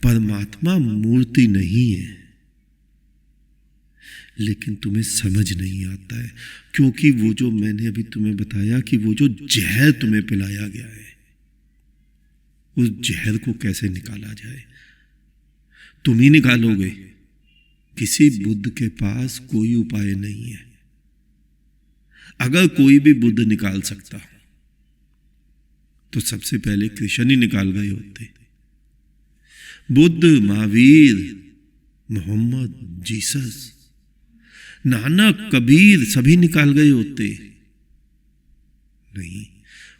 परमात्मा मूर्ति नहीं है, लेकिन तुम्हें समझ नहीं आता है, क्योंकि वो जो मैंने अभी तुम्हें बताया कि वो जो जहर तुम्हें पिलाया गया है, उस जहर को कैसे निकाला जाए तुम ही निकालोगे। किसी बुद्ध के पास कोई उपाय नहीं है। अगर कोई भी बुद्ध निकाल सकता तो सबसे पहले कृष्ण ही निकाल गए होते। बुद्ध, महावीर, मोहम्मद, जीसस, नानक, कबीर सभी निकाल गए होते। नहीं,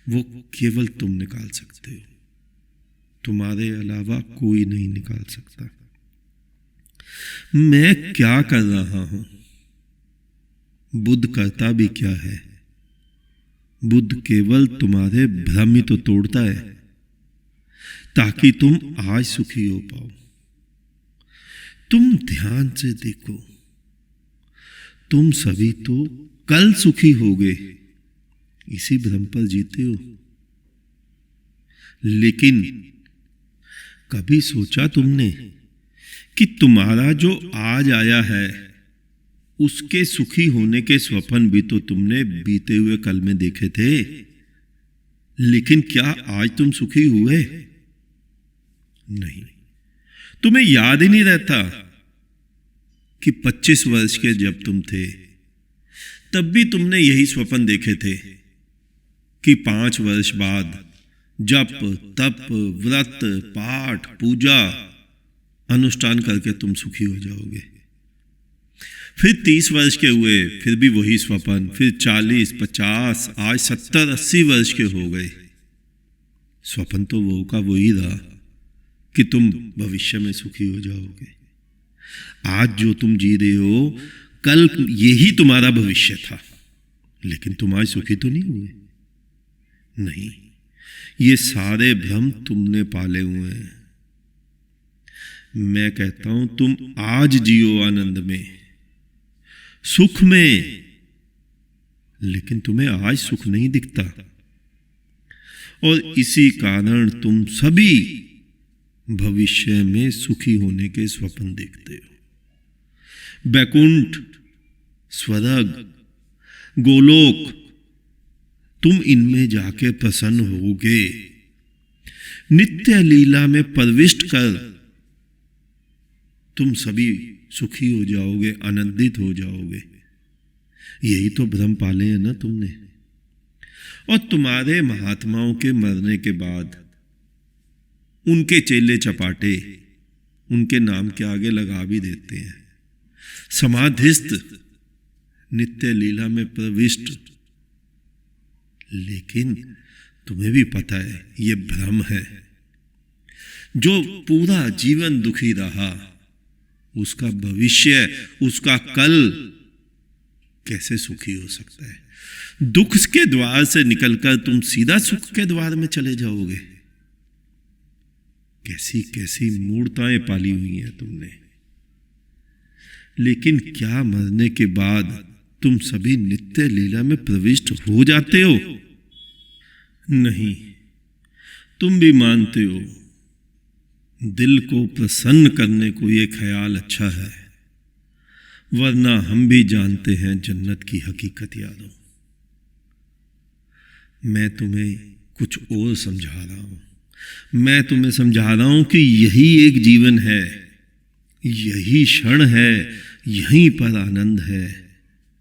वो केवल तुम निकाल सकते हो, तुम्हारे अलावा कोई नहीं निकाल सकता। मैं क्या कर रहा हूं, बुद्ध करता भी क्या है? बुद्ध केवल तुम्हारे भ्रम ही तो तोड़ता है, ताकि तुम आज सुखी हो पाओ। तुम ध्यान से देखो, तुम सभी तो कल सुखी होगे, इसी भ्रम पर जीते हो। लेकिन कभी सोचा तुमने कि तुम्हारा जो आज आया है उसके सुखी होने के स्वप्न भी तो तुमने बीते हुए कल में देखे थे? लेकिन क्या आज तुम सुखी हुए? नहीं। तुम्हें याद ही नहीं रहता कि 25 वर्ष के जब तुम थे तब भी तुमने यही स्वप्न देखे थे कि 5 वर्ष बाद जप, तप, व्रत, पाठ, पूजा, अनुष्ठान करके तुम सुखी हो जाओगे। फिर 30 वर्ष के हुए, फिर भी वही स्वप्न, फिर 40, 50, आज 70, 80 वर्ष के हो गए। स्वप्न तो वो का वही रहा कि तुम भविष्य में सुखी हो जाओगे। आज जो तुम जी रहे हो, कल यही तुम्हारा भविष्य था, लेकिन तुम आज सुखी तो नहीं हुए। नहीं, ये सारे भ्रम तुमने पाले हुए हैं। मैं कहता हूं तुम आज जियो आनंद में, सुख में, लेकिन तुम्हें आज सुख नहीं दिखता। और इसी कारण तुम सभी भविष्य में सुखी होने के स्वप्न देखते हो। बैकुंठ, स्वर्ग, गोलोक, तुम इनमें जाके प्रसन्न होगे। नित्य लीला में प्रविष्ट कर तुम सभी सुखी हो जाओगे, आनंदित हो जाओगे। यही तो भ्रम पाले हैं ना तुमने। और तुम्हारे महात्माओं के मरने के बाद उनके चेले चपाटे उनके नाम के आगे लगा भी देते हैं। समाधिस्थ, नित्य लीला में प्रविष्ट। लेकिन तुम्हें भी पता है ये भ्रम है। जो पूरा जीवन दुखी रहा, उसका भविष्य, उसका कल कैसे सुखी हो सकता है? दुख के द्वार से निकलकर तुम सीधा सुख के द्वार में चले जाओगे। कैसी कैसी मूर्ताएं पाली हुई हैं तुमने। लेकिन क्या मरने के बाद तुम सभी नित्य लीला में प्रविष्ट हो जाते हो? नहीं, तुम भी मानते हो दिल को प्रसन्न करने को ये ख्याल अच्छा है, वरना हम भी जानते हैं जन्नत की हकीकत यादों। मैं तुम्हें कुछ और समझा रहा हूं। मैं तुम्हें समझा रहा हूं कि यही एक जीवन है, यही क्षण है, यहीं पर आनंद है।